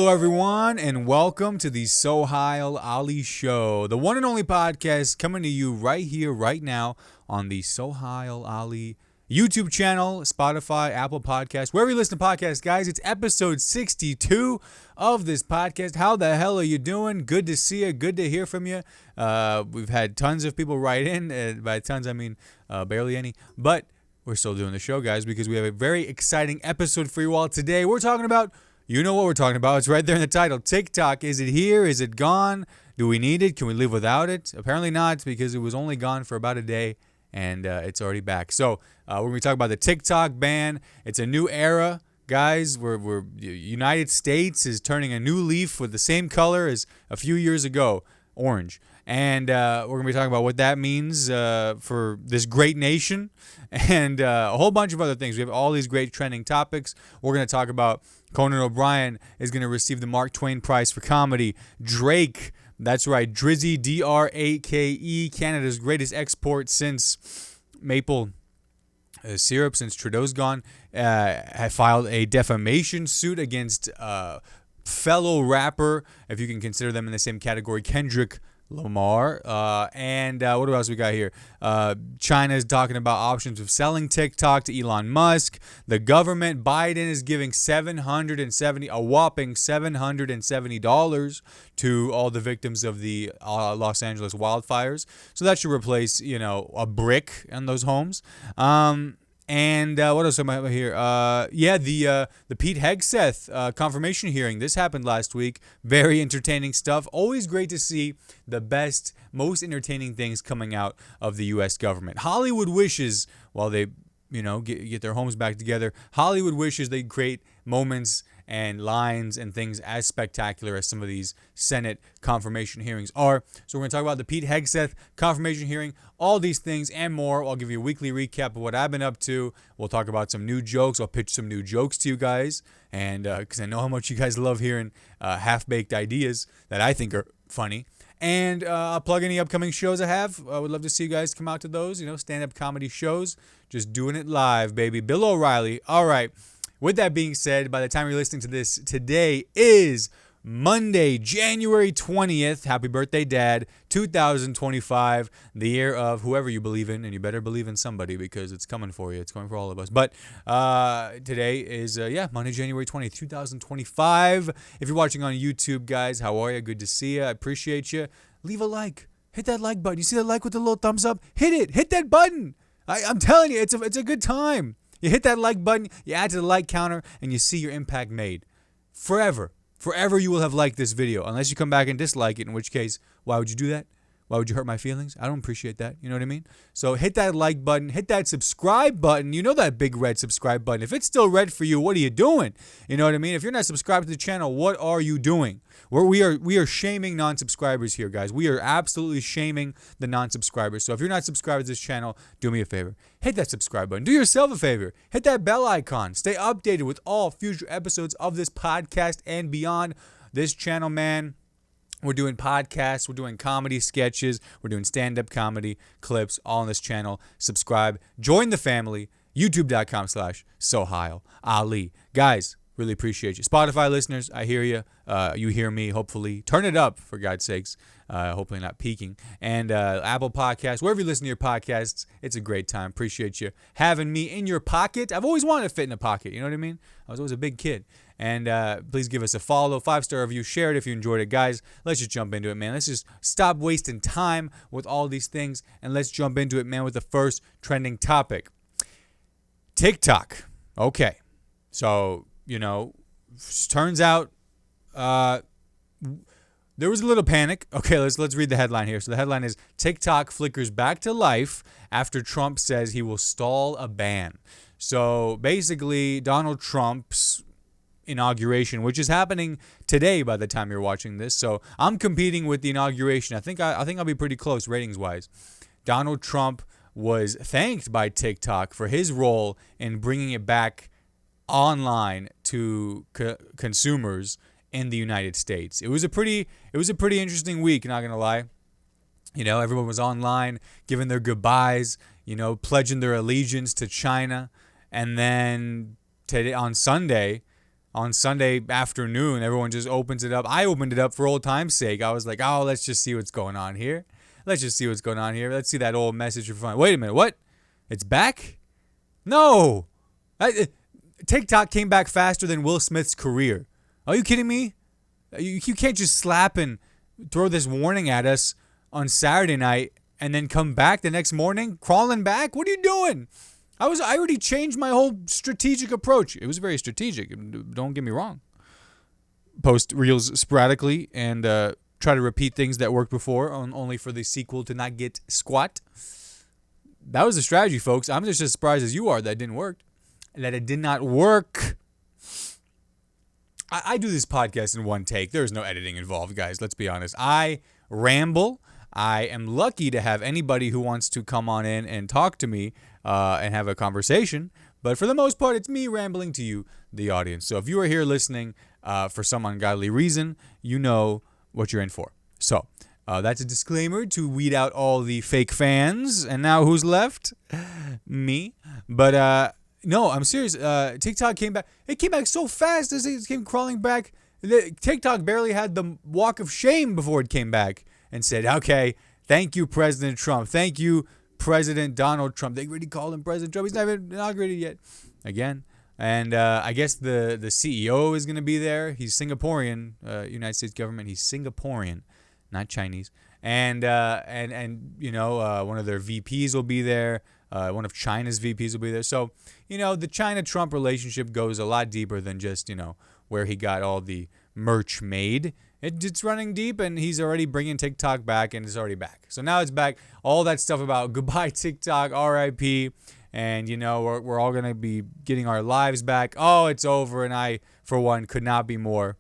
Hello, everyone, and welcome to the Sohile Ali Show, the one and only podcast coming to you right here, right now, on the Sohile Ali YouTube channel, Spotify, Apple Podcasts, wherever you listen to podcasts, guys. It's episode 62 of this podcast. How the hell are you doing? Good to see you. Good to hear from you. We've had tons of people write in. By tons, I mean barely any. But we're still doing the show, guys, because we have a very exciting episode for you all today. We're talking about, you know what we're talking about. It's right there in the title. TikTok. Is it here? Is it gone? Do we need it? Can we live without it? Apparently not, because it was only gone for about a day. And it's already back. So we're going to talk about the TikTok ban. It's a new era, guys. We're United States is turning a new leaf with the same color as a few years ago, orange. And we're going to be talking about what that means for this great nation and a whole bunch of other things. We have all these great trending topics. We're going to talk about Conan O'Brien is going to receive the Mark Twain Prize for Comedy. Drake. That's right, Drizzy, D-R-A-K-E, Canada's greatest export since maple syrup, since Trudeau's gone, had filed a defamation suit against fellow rapper, if you can consider them in the same category, Kendrick Lamar. And what else we got here? China is talking about options of selling TikTok to Elon Musk. The government, Biden, is giving a whopping $770 to all the victims of the Los Angeles wildfires. So that should replace, a brick in those homes. And what else am I here? The Pete Hegseth confirmation hearing. This happened last week. Very entertaining stuff. Always great to see the best, most entertaining things coming out of the U.S. government. Hollywood wishes, while they, get their homes back together, Hollywood wishes they'd create moments and lines and things as spectacular as some of these Senate confirmation hearings are. So we're going to talk about the Pete Hegseth confirmation hearing, all these things and more. I'll give you a weekly recap of what I've been up to. We'll talk about some new jokes. I'll pitch some new jokes to you guys, and because I know how much you guys love hearing half-baked ideas that I think are funny. And I'll plug any upcoming shows I have. I would love to see you guys come out to those, stand-up comedy shows. Just doing it live, baby. Bill O'Reilly. All right. With that being said, by the time you're listening to this, today is Monday, January 20th. Happy birthday, Dad. 2025, the year of whoever you believe in, and you better believe in somebody because it's coming for you. It's coming for all of us. But today is, Monday, January 20th, 2025. If you're watching on YouTube, guys, how are you? Good to see you. I appreciate you. Leave a like. Hit that like button. You see that like with the little thumbs up? Hit it. Hit that button. I'm telling you, it's a good time. You hit that like button, you add to the like counter, and you see your impact made. Forever. Forever you will have liked this video, unless you come back and dislike it, in which case, why would you do that? Why would you hurt my feelings? I don't appreciate that. You know what I mean? So hit that like button. Hit that subscribe button. You know that big red subscribe button. If it's still red for you, what are you doing? You know what I mean? If you're not subscribed to the channel, what are you doing? We are shaming non-subscribers here, guys. We are absolutely shaming the non-subscribers. So if you're not subscribed to this channel, do me a favor. Hit that subscribe button. Do yourself a favor. Hit that bell icon. Stay updated with all future episodes of this podcast and beyond. This channel, man. We're doing podcasts, we're doing comedy sketches, we're doing stand-up comedy clips, all on this channel. Subscribe, join the family, youtube.com/Sohile Ali. Guys, really appreciate you. Spotify listeners, I hear you. You hear me, hopefully. Turn it up, for God's sakes. Hopefully not peaking. And Apple Podcasts, wherever you listen to your podcasts, it's a great time. Appreciate you having me in your pocket. I've always wanted to fit in a pocket, you know what I mean? I was always a big kid. And please give us a follow, 5-star review, share it if you enjoyed it. Guys, let's just jump into it, man. Let's just stop wasting time with all these things, and let's jump into it, man, with the first trending topic. TikTok. Okay. So, turns out there was a little panic. Okay, let's read the headline here. So the headline is, TikTok flickers back to life after Trump says he will stall a ban. So basically, Donald Trump's inauguration, which is happening today by the time you're watching this. So I'm competing with the inauguration. I think I'll be pretty close ratings wise. Donald Trump was thanked by TikTok for his role in bringing it back online to consumers in the United States. It was a pretty interesting week, not gonna lie. Everyone was online giving their goodbyes, pledging their allegiance to China, and then today on Sunday, on Sunday afternoon, everyone just opens it up. I opened it up for old time's sake. I was like, oh, let's just see what's going on here. Let's just see what's going on here. Let's see that old message for fun. Wait a minute, what? It's back? No. TikTok came back faster than Will Smith's career. Are you kidding me? You can't just slap and throw this warning at us on Saturday night and then come back the next morning, crawling back? What are you doing? I already changed my whole strategic approach. It was very strategic. Don't get me wrong. Post reels sporadically and try to repeat things that worked before, only for the sequel to not get squat. That was the strategy, folks. I'm just as surprised as you are that it didn't work. That it did not work. I do this podcast in one take. There's no editing involved, guys. Let's be honest. I ramble. I am lucky to have anybody who wants to come on in and talk to me and have a conversation. But for the most part, it's me rambling to you, the audience. So if you are here listening for some ungodly reason, you know what you're in for. So that's a disclaimer to weed out all the fake fans. And now who's left? Me. But no, I'm serious. TikTok came back. It came back so fast as it came crawling back. TikTok barely had the walk of shame before it came back and said, okay, thank you, President Trump. Thank you, President Donald Trump. They already called him President Trump. He's not even inaugurated yet. Again. And I guess the CEO is going to be there. He's Singaporean, United States government. He's Singaporean, not Chinese. And you know, one of their VPs will be there. One of China's VPs will be there. So, you know, the China-Trump relationship goes a lot deeper than just, you know, where he got all the merch made. It's running deep, and he's already bringing TikTok back, and it's already back. So now it's back. All that stuff about goodbye TikTok, RIP, and, you know, we're all going to be getting our lives back. Oh, it's over, and I, for one, could not be more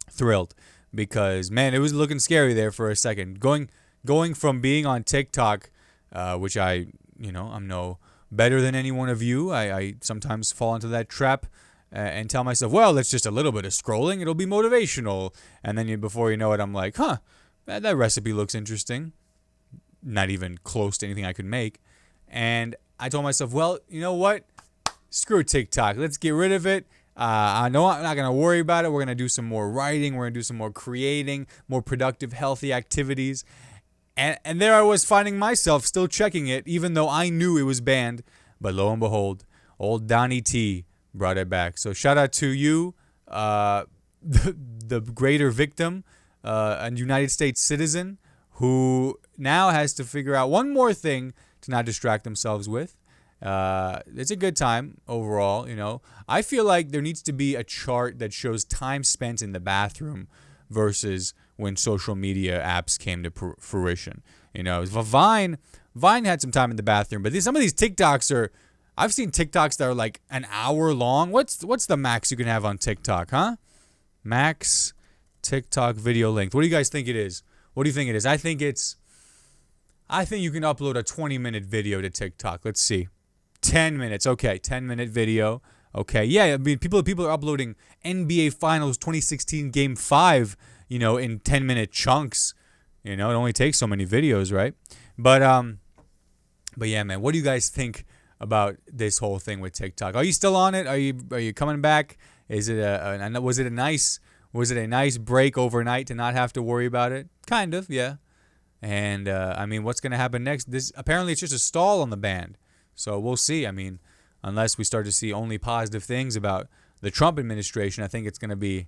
thrilled because, man, it was looking scary there for a second. Going from being on TikTok, which you know, I'm no better than any one of you. I sometimes fall into that trap and tell myself, well, it's just a little bit of scrolling. It'll be motivational. And then before you know it, I'm like, that recipe looks interesting. Not even close to anything I could make. And I told myself, well, you know what? Screw TikTok. Let's get rid of it. I know I'm not going to worry about it. We're going to do some more writing. We're going to do some more creating, more productive, healthy activities. And there I was finding myself still checking it, even though I knew it was banned. But lo and behold, old Donnie T brought it back. So shout out to you, the greater victim, a United States citizen who now has to figure out one more thing to not distract themselves with. It's a good time overall, you know. I feel like there needs to be a chart that shows time spent in the bathroom versus when social media apps came to fruition. You know, Vine had some time in the bathroom, but some of these TikToks are, I've seen TikToks that are like an hour long. What's the max you can have on TikTok, huh? Max TikTok video length. What do you guys think it is? What do you think it is? I think you can upload a 20-minute video to TikTok. Let's see. 10 minutes. Okay, 10-minute video. Okay, yeah, I mean, people are uploading NBA Finals 2016 Game 5, you know, in 10-minute chunks. You know, it only takes so many videos, right? But yeah, man, what do you guys think about this whole thing with TikTok? Are you still on it? Are you coming back? Was it a nice break overnight to not have to worry about it? Kind of, yeah. And I mean, what's going to happen next? Apparently it's just a stall on the ban. So we'll see. I mean, unless we start to see only positive things about the Trump administration, I think it's going to be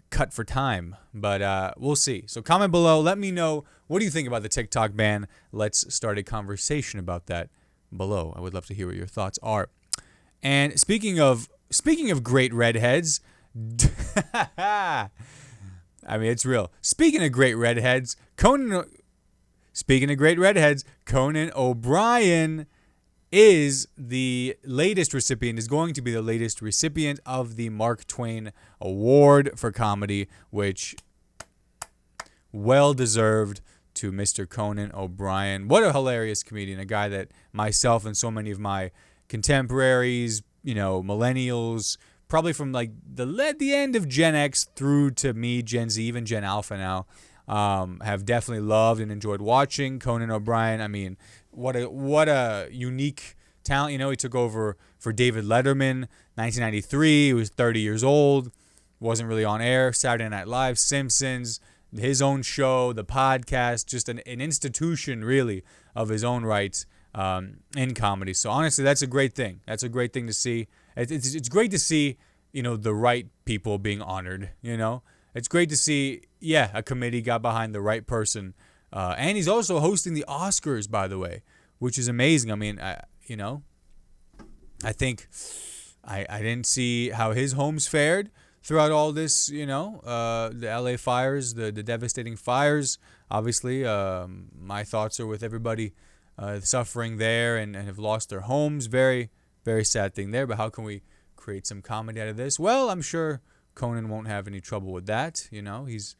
cut for time. But we'll see. So comment below. Let me know, what do you think about the TikTok ban? Let's start a conversation about that below. I would love to hear what your thoughts are. And speaking of great redheads, I mean, it's real. Speaking of great redheads, Conan O'Brien is going to be the latest recipient of the Mark Twain Award for Comedy, which well-deserved to Mr. Conan O'Brien. What a hilarious comedian, a guy that myself and so many of my contemporaries, you know, millennials, probably from like the end of Gen X through to me, Gen Z, even Gen Alpha now, have definitely loved and enjoyed watching Conan O'Brien. I mean, what a unique talent. You know, he took over for David Letterman, 1993. He was 30 years old. Wasn't really on air. Saturday Night Live, Simpsons, his own show, the podcast, just an institution, really, of his own rights in comedy. So, honestly, that's a great thing. That's a great thing to see. It's great to see, you know, the right people being honored, you know. It's great to see, a committee got behind the right person. And he's also hosting the Oscars, by the way, which is amazing. I mean, I think I didn't see how his homes fared throughout all this, you know, the LA fires, the devastating fires. Obviously, my thoughts are with everybody suffering there and have lost their homes. Very, very sad thing there. But how can we create some comedy out of this? Well, I'm sure Conan won't have any trouble with that. You know, he's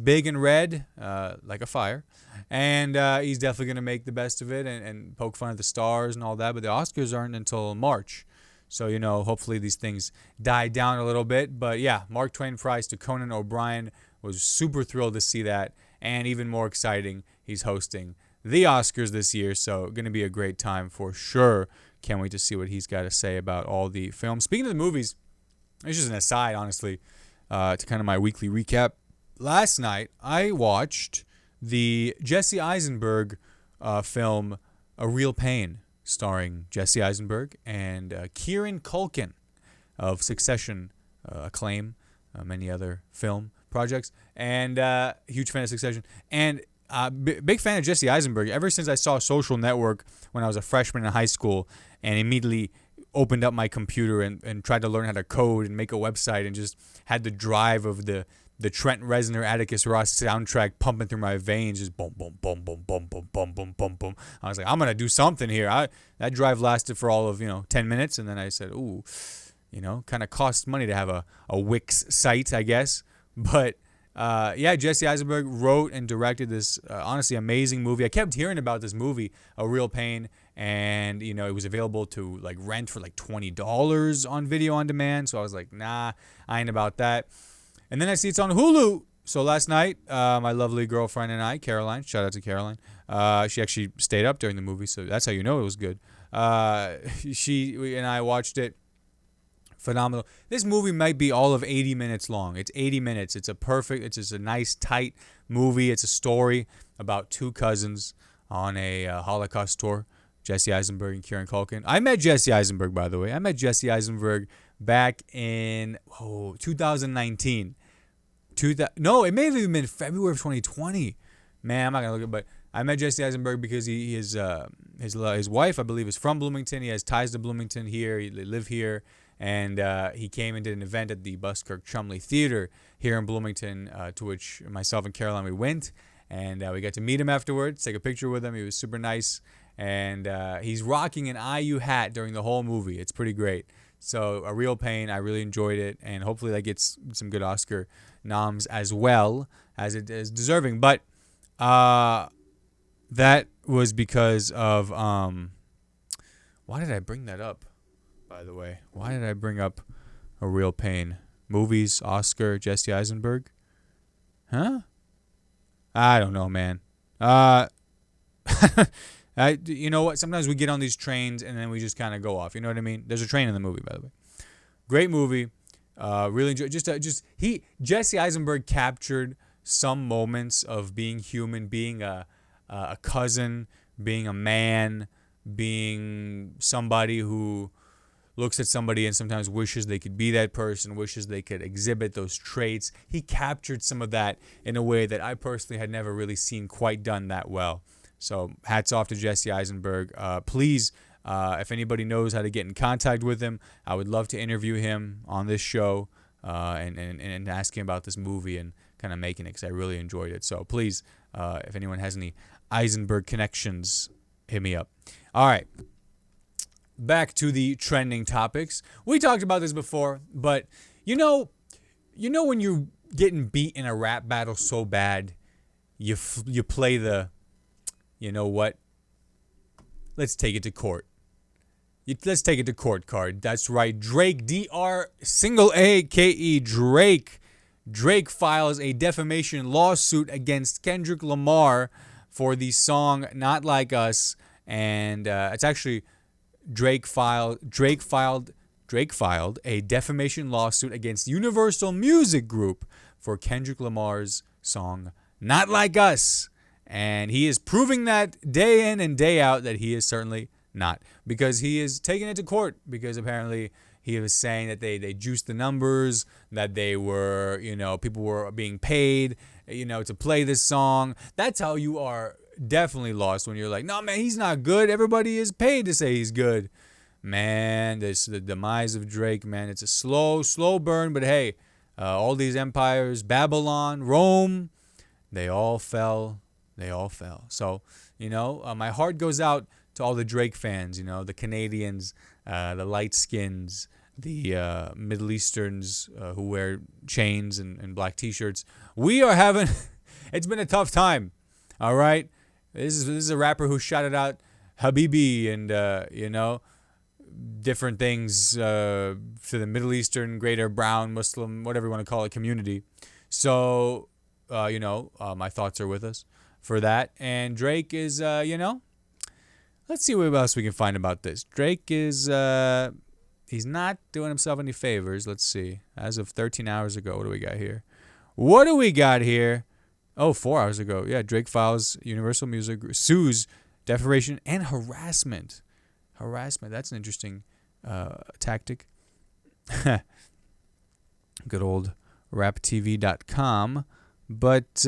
big and red, like a fire. And he's definitely going to make the best of it and poke fun at the stars and all that. But the Oscars aren't until March. So, you know, hopefully these things die down a little bit. But, yeah, Mark Twain prize to Conan O'Brien. Was super thrilled to see that. And even more exciting, he's hosting the Oscars this year. So, going to be a great time for sure. Can't wait to see what he's got to say about all the films. Speaking of the movies, it's just an aside, honestly, to kind of my weekly recap. Last night, I watched the Jesse Eisenberg film, A Real Pain, starring Jesse Eisenberg and Kieran Culkin of Succession acclaim, many other film projects, and huge fan of Succession. And big fan of Jesse Eisenberg ever since I saw Social Network when I was a freshman in high school and immediately opened up my computer and tried to learn how to code and make a website and just had the drive of the Trent Reznor, Atticus Ross soundtrack pumping through my veins, just boom, boom, boom, boom, boom, boom, boom, boom, boom, boom. I was like, I'm going to do something here. That drive lasted for all of, 10 minutes. And then I said, ooh, kind of costs money to have a Wix site, I guess. But, Jesse Eisenberg wrote and directed this, honestly, amazing movie. I kept hearing about this movie, A Real Pain, and, it was available to, rent for, $20 on video on demand. So I was like, nah, I ain't about that. And then I see it's on Hulu. So last night, my lovely girlfriend and I, Caroline, shout out to Caroline, she actually stayed up during the movie, so that's how you know it was good. She and I watched it. Phenomenal. This movie might be all of 80 minutes long. It's 80 minutes. It's just a nice, tight movie. It's a story about two cousins on a Holocaust tour, Jesse Eisenberg and Kieran Culkin. I met Jesse Eisenberg, by the way. I met Jesse Eisenberg back in 2019. It may have even been February of 2020. Man, I'm not gonna look at it, but I met Jesse Eisenberg because his wife, I believe, is from Bloomington. He has ties to Bloomington here. They live here, and he came and did an event at the Buskirk Chumley Theater here in Bloomington, to which myself and Caroline we went, and we got to meet him afterwards, take a picture with him. He was super nice, and he's rocking an IU hat during the whole movie. It's pretty great. So, A Real Pain, I really enjoyed it, and hopefully that gets some good Oscar noms as well as it is deserving. But that was because of why did I bring that up, by the way? Why did I bring up A Real Pain? Movies, Oscar, Jesse Eisenberg? Huh? I don't know, man. You know what? Sometimes we get on these trains and then we just kind of go off. You know what I mean? There's a train in the movie, by the way. Great movie. Really enjoy. Jesse Eisenberg captured some moments of being human, being a cousin, being a man, being somebody who looks at somebody and sometimes wishes they could be that person, wishes they could exhibit those traits. He captured some of that in a way that I personally had never really seen quite done that well. So hats off to Jesse Eisenberg. Please, if anybody knows how to get in contact with him, I would love to interview him on this show and ask him about this movie and kind of making it because I really enjoyed it. So please, if anyone has any Eisenberg connections, hit me up. All right. Back to the trending topics. We talked about this before, but you know when you're getting beat in a rap battle so bad, you play the, you know what? Let's take it to court. Let's take it to court card. That's right. Drake, D-R-A-K-E, Drake. Drake files a defamation lawsuit against Kendrick Lamar for the song Not Like Us. And it's actually, Drake filed a defamation lawsuit against Universal Music Group for Kendrick Lamar's song Not Like Us. And he is proving that day in and day out that he is certainly not, because he is taking it to court, because apparently he was saying that they juiced the numbers, that they were, people were being paid, to play this song. That's how you are definitely lost, when you're like, no, man, he's not good. Everybody is paid to say he's good. Man, this the demise of Drake, man. It's a slow burn, but hey, all these empires, Babylon, Rome, they all fell. So, my heart goes out to all the Drake fans, the Canadians, the light skins, the Middle Easterns who wear chains and black T-shirts. We are having, it's been a tough time, all right? This is a rapper who shouted out Habibi and, different things to the Middle Eastern, greater brown, Muslim, whatever you want to call it, community. So, my thoughts are with us for that. And Drake is, let's see what else we can find about this. Drake is, he's not doing himself any favors. Let's see. As of 13 hours ago, what do we got here? Oh, 4 hours ago. Yeah, Drake files Universal Music, sues defamation and harassment. That's an interesting tactic. Good old raptv.com. But,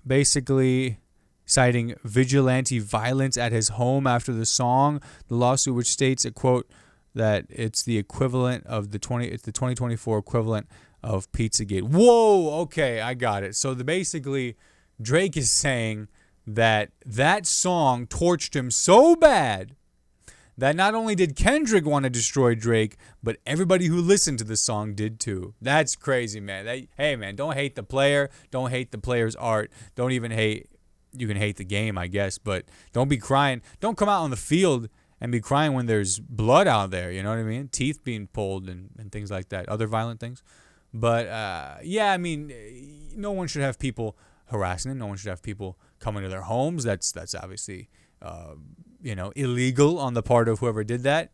basically citing vigilante violence at his home after the song. The lawsuit, which states, a quote, that it's the equivalent of the 2024 equivalent of Pizzagate. Whoa, okay, I got it. So basically, Drake is saying that song torched him so bad that not only did Kendrick want to destroy Drake, but everybody who listened to the song did too. That's crazy, man. Hey, man, don't hate the player. Don't hate the player's art. Don't even hate, you can hate the game, I guess, but don't be crying. Don't come out on the field and be crying when there's blood out there, you know what I mean? Teeth being pulled and things like that, other violent things. But, no one should have people harassing them. No one should have people coming to their homes. That's obviously illegal on the part of whoever did that.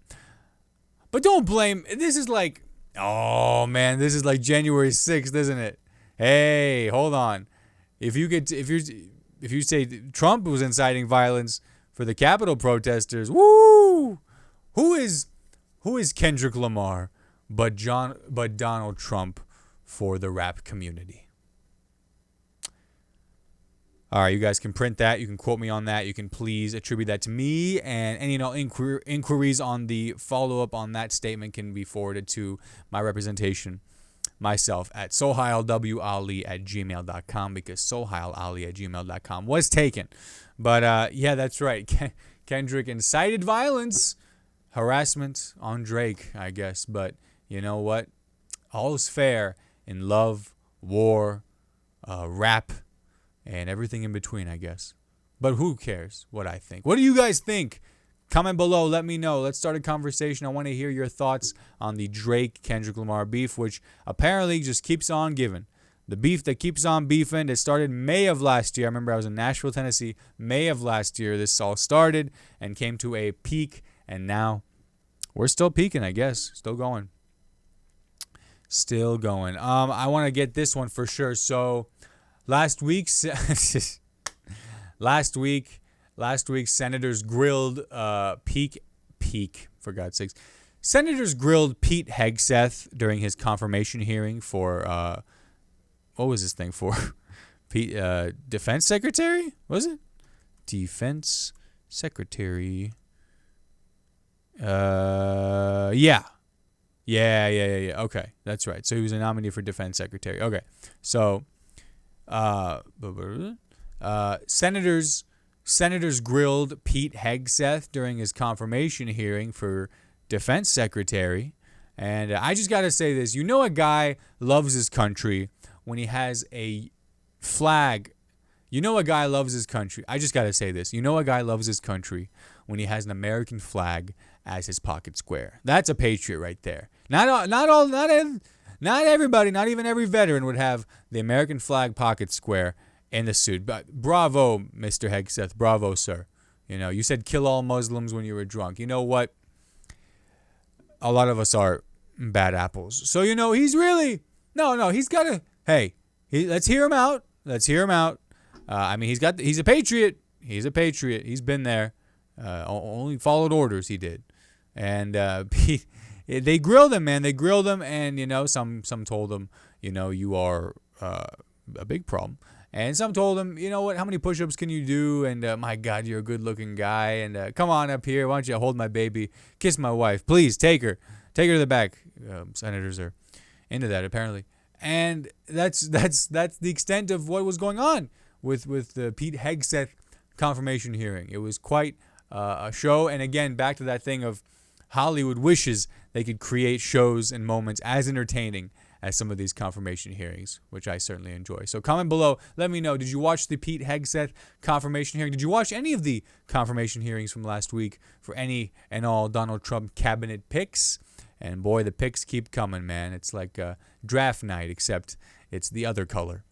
But don't blame. This is like, oh man, this is like January 6th, isn't it? Hey, hold on. If you say Trump was inciting violence for the Capitol protesters, woo! Who is Kendrick Lamar but Donald Trump for the rap community? All right, you guys can print that. You can quote me on that. You can please attribute that to me. And any inquiries on the follow-up on that statement can be forwarded to my representation, myself, at sohileWali@gmail.com, because sohileali@gmail.com was taken. But, that's right. Kendrick incited violence, harassment on Drake, I guess. But you know what? All is fair in love, war, rap, and everything in between, I guess. But who cares what I think? What do you guys think? Comment below. Let me know. Let's start a conversation. I want to hear your thoughts on the Drake-Kendrick Lamar beef, which apparently just keeps on giving. The beef that keeps on beefing. It started May of last year. I remember I was in Nashville, Tennessee. May of last year, this all started and came to a peak. And now we're still peaking, I guess. Still going. I want to get this one for sure. So Last week, Senators grilled for God's sakes. Senators grilled Pete Hegseth during his confirmation hearing for what was this thing for? Defense Secretary? Was it? Defense Secretary. Yeah. Okay, that's right. So he was a nominee for Defense Secretary. Okay, so Senators grilled Pete Hegseth during his confirmation hearing for Defense Secretary. And I just got to say this. You know a guy loves his country when he has a flag. You know a guy loves his country. I just got to say this. You know a guy loves his country when he has an American flag as his pocket square. That's a patriot right there. Not everybody, not even every veteran would have the American flag pocket square in the suit. But bravo, Mr. Hegseth. Bravo, sir. You know, you said kill all Muslims when you were drunk. You know what? a lot of us are bad apples. So, he's really, no, he's got to, hey, let's hear him out. Let's hear him out. He's a patriot. He's a patriot. He's been there. Only followed orders, he did. And they grilled him, man. They grilled him, and, some told him, you are a big problem. And some told him, you know what, how many push-ups can you do? And, my God, you're a good-looking guy. And come on up here. Why don't you hold my baby? Kiss my wife. Please, take her. Take her to the back. Senators are into that, apparently. And that's the extent of what was going on with the Pete Hegseth confirmation hearing. It was quite a show. And, again, back to that thing of Hollywood wishes they could create shows and moments as entertaining as some of these confirmation hearings, which I certainly enjoy. So comment below. Let me know. Did you watch the Pete Hegseth confirmation hearing? Did you watch any of the confirmation hearings from last week for any and all Donald Trump cabinet picks? And boy, the picks keep coming, man. It's like draft night, except it's the other color.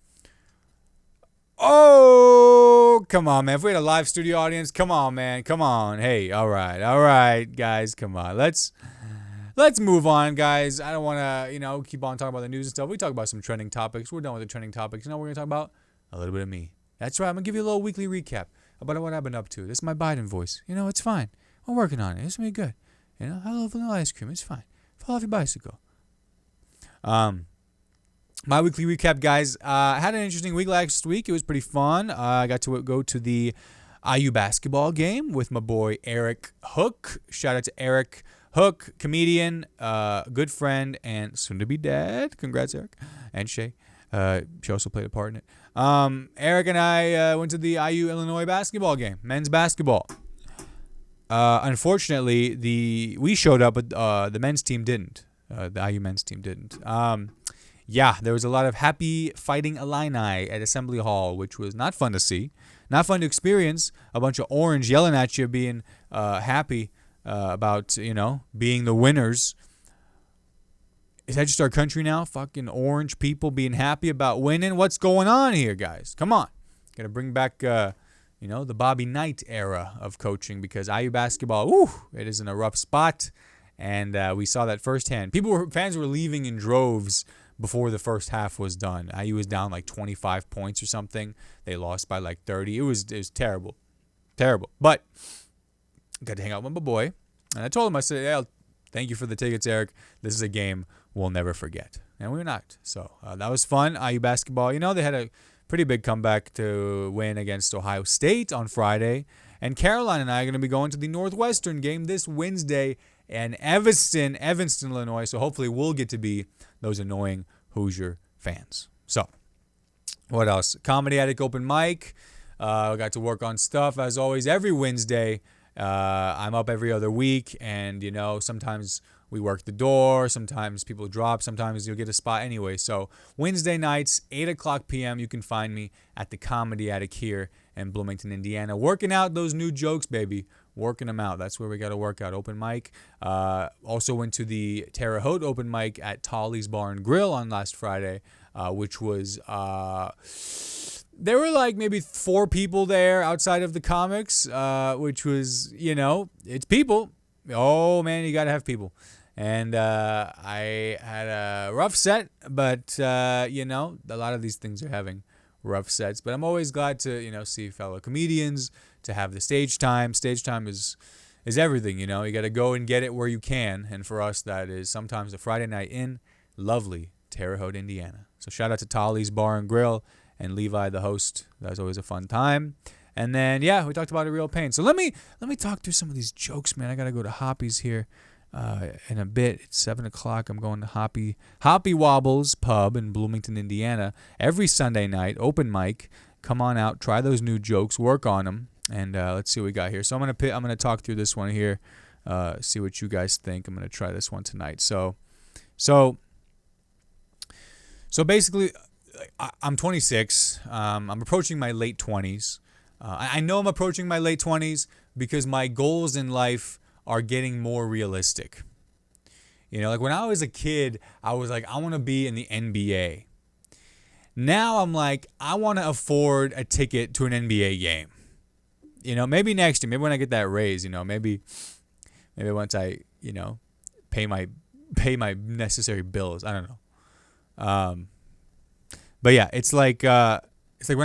Oh, come on, man. If we had a live studio audience, come on, man. Come on. Hey, all right, guys, come on. Let's move on, guys. I don't want to, keep on talking about the news and stuff. We talk about some trending topics. We're done with the trending topics. Now we're going to talk about a little bit of me. That's right. I'm going to give you a little weekly recap about what I've been up to. This is my Biden voice. It's fine. I'm working on it. It's going to be good. I love vanilla ice cream. It's fine. Fall off your bicycle. My weekly recap, guys. I had an interesting week last week. It was pretty fun. I got to go to the IU basketball game with my boy Eric Hook. Shout out to Eric Hook, comedian, good friend, and soon-to-be dad. Congrats, Eric. And Shay. She also played a part in it. Eric and I went to the IU Illinois basketball game, men's basketball. Unfortunately, we showed up, but the men's team didn't. The IU men's team didn't. There was a lot of happy fighting Illini at Assembly Hall, which was not fun to see. Not fun to experience. A bunch of orange yelling at you, being happy about, being the winners. Is that just our country now? Fucking orange people being happy about winning? What's going on here, guys? Come on. Got to bring back, the Bobby Knight era of coaching, because IU basketball, it is in a rough spot. And we saw that firsthand. Fans were leaving in droves before the first half was done. IU was down like 25 points or something. They lost by like 30. It was terrible. Terrible. But got to hang out with my boy. And I told him, I said, hey, thank you for the tickets, Eric. This is a game we'll never forget. And we were not. So that was fun. IU basketball, they had a pretty big comeback to win against Ohio State on Friday. And Caroline and I are going to be going to the Northwestern game this Wednesday in Evanston, Illinois. So hopefully we'll get to be those annoying Hoosier fans. So what else? Comedy Attic open mic. I got to work on stuff, as always, every Wednesday. I'm up every other week, and, sometimes we work the door, sometimes people drop, sometimes you'll get a spot anyway. So Wednesday nights, 8 o'clock p.m., you can find me at the Comedy Attic here in Bloomington, Indiana, working out those new jokes, baby. Working them out. That's where we got to work out. Open mic. Also went to the Terre Haute open mic at Tolly's Bar and Grill on last Friday, which was... there were like maybe 4 people there outside of the comics, which was, it's people. Oh, man, you got to have people. And I had a rough set, but, a lot of these things are having rough sets. But I'm always glad to, see fellow comedians, to have the stage time. Stage time is everything, You got to go and get it where you can. And for us, that is sometimes a Friday night in lovely Terre Haute, Indiana. So shout out to Tolly's Bar and Grill and Levi, the host. That was always a fun time. And then, we talked about a real pain. So let me talk through some of these jokes, man. I got to go to Hoppy's here in a bit. It's 7 o'clock. I'm going to Hoppy Wobbles Pub in Bloomington, Indiana, every Sunday night, open mic. Come on out, try those new jokes, work on them, and let's see what we got here. So I'm gonna talk through this one here, see what you guys think. I'm gonna try this one tonight. So basically, I'm 26. I'm approaching my late 20s. I know I'm approaching my late 20s because my goals in life are getting more realistic. Like when I was a kid, I was like, I want to be in the NBA. Now I'm like, I want to afford a ticket to an NBA game. Maybe next year, maybe when I get that raise, maybe once I, pay my necessary bills. I don't know. But yeah, it's like when I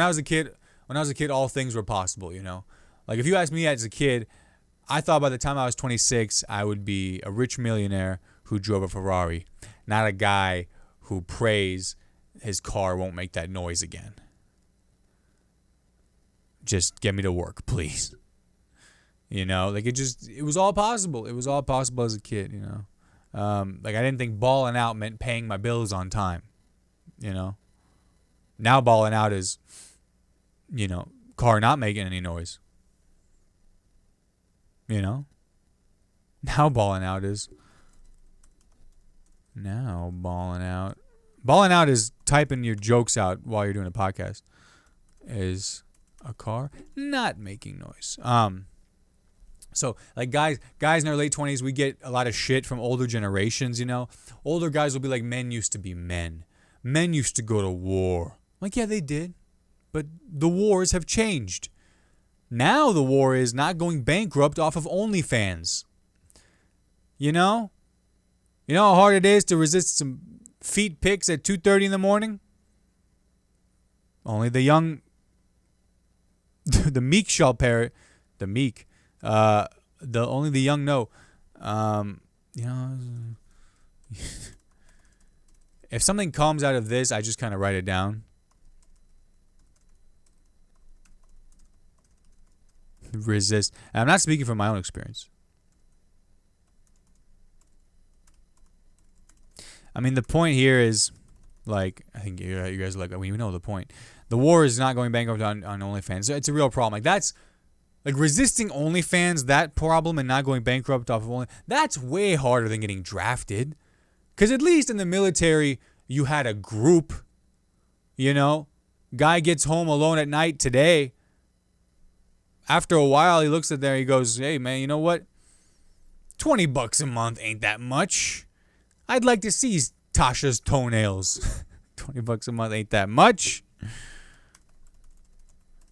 was a kid. When I was a kid, all things were possible. You know, like if you asked me as a kid, I thought by the time I was 26, I would be a rich millionaire who drove a Ferrari, not a guy who prays his car won't make that noise again. Just get me to work, please. You know, like it was all possible. It was all possible as a kid, you know. Like I didn't think balling out meant paying my bills on time, you know. Now balling out is, you know, car not making any noise. You know? Now balling out is typing your jokes out while you're doing a podcast. Is a car not making noise. So like guys in their late 20s, we get a lot of shit from older generations, you know. Older guys will be like, men used to be men. Men used to go to war. Like, yeah, they did. But the wars have changed. Now the war is not going bankrupt off of OnlyFans. You know? You know how hard it is to resist some feet pics at 2:30 in the morning? Only the young... the meek shall perish. The meek. Only the young know. You know... If something comes out of this, I just kind of write it down. Resist. And I'm not speaking from my own experience. I mean, the point here is, like, I think you guys are like, we know the point. The war is not going bankrupt on OnlyFans. It's a real problem. Like, that's, like, resisting OnlyFans, that problem, and not going bankrupt off of OnlyFans, that's way harder than getting drafted. Because at least in the military, you had a group, you know? Guy gets home alone at night today. After a while, he looks at there, he goes, hey, man, you know what? $20 a month ain't that much. I'd like to see Tasha's toenails. $20 a month ain't that much.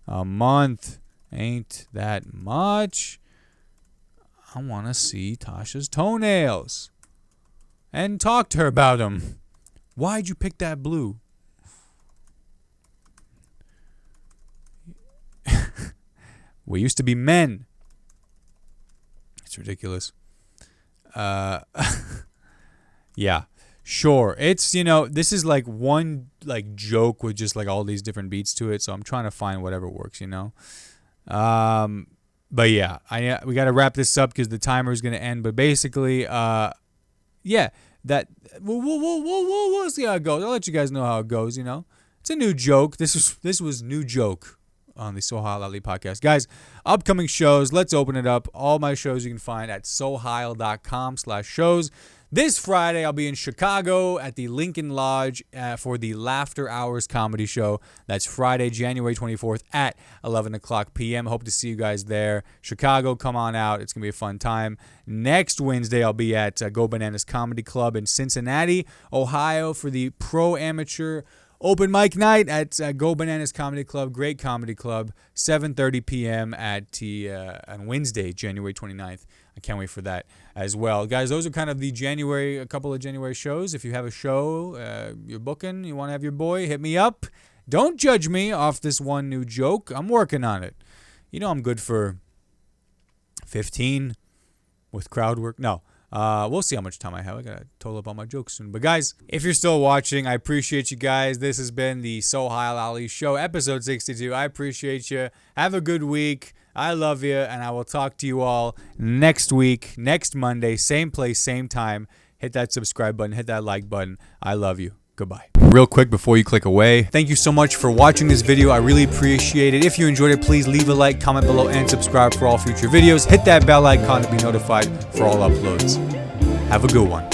A month ain't that much. I want to see Tasha's toenails. And talk to her about them. Why'd you pick that blue? We used to be men. It's ridiculous. Yeah, sure. It's, you know, this is like one like joke with just like all these different beats to it. So I'm trying to find whatever works, you know. But yeah, we got to wrap this up because the timer is going to end. But basically, yeah, that we'll see how it goes. I'll let you guys know how it goes. You know, it's a new joke. This was new joke on the Sohile Ali podcast. Guys, upcoming shows, let's open it up. All my shows you can find at sohile.com/shows. This Friday, I'll be in Chicago at the Lincoln Lodge for the Laughter Hours comedy show. That's Friday, January 24th at 11 o'clock p.m. Hope to see you guys there. Chicago, come on out. It's going to be a fun time. Next Wednesday, I'll be at Go Bananas Comedy Club in Cincinnati, Ohio for the Pro Amateur Open Mic Night at Go Bananas Comedy Club. Great comedy club. 7:30 p.m. on Wednesday, January 29th. I can't wait for that as well. Guys, those are kind of a couple of January shows. If you have a show you're booking, you want to have your boy, hit me up. Don't judge me off this one new joke. I'm working on it. You know I'm good for 15 with crowd work. No. We'll see how much time I have. I gotta total up all my jokes soon. But guys, if you're still watching, I appreciate you guys. This has been the Sohile Ali Show, episode 62. I appreciate you. Have a good week. I love you, and I will talk to you all next week, next Monday, same place, same time. Hit that subscribe button, hit that like button. I love you. Goodbye. Real quick before you click away, thank you so much for watching this video. I really appreciate it. If you enjoyed it, please leave a like, comment below, and subscribe for all future videos. Hit that bell icon to be notified for all uploads. Have a good one.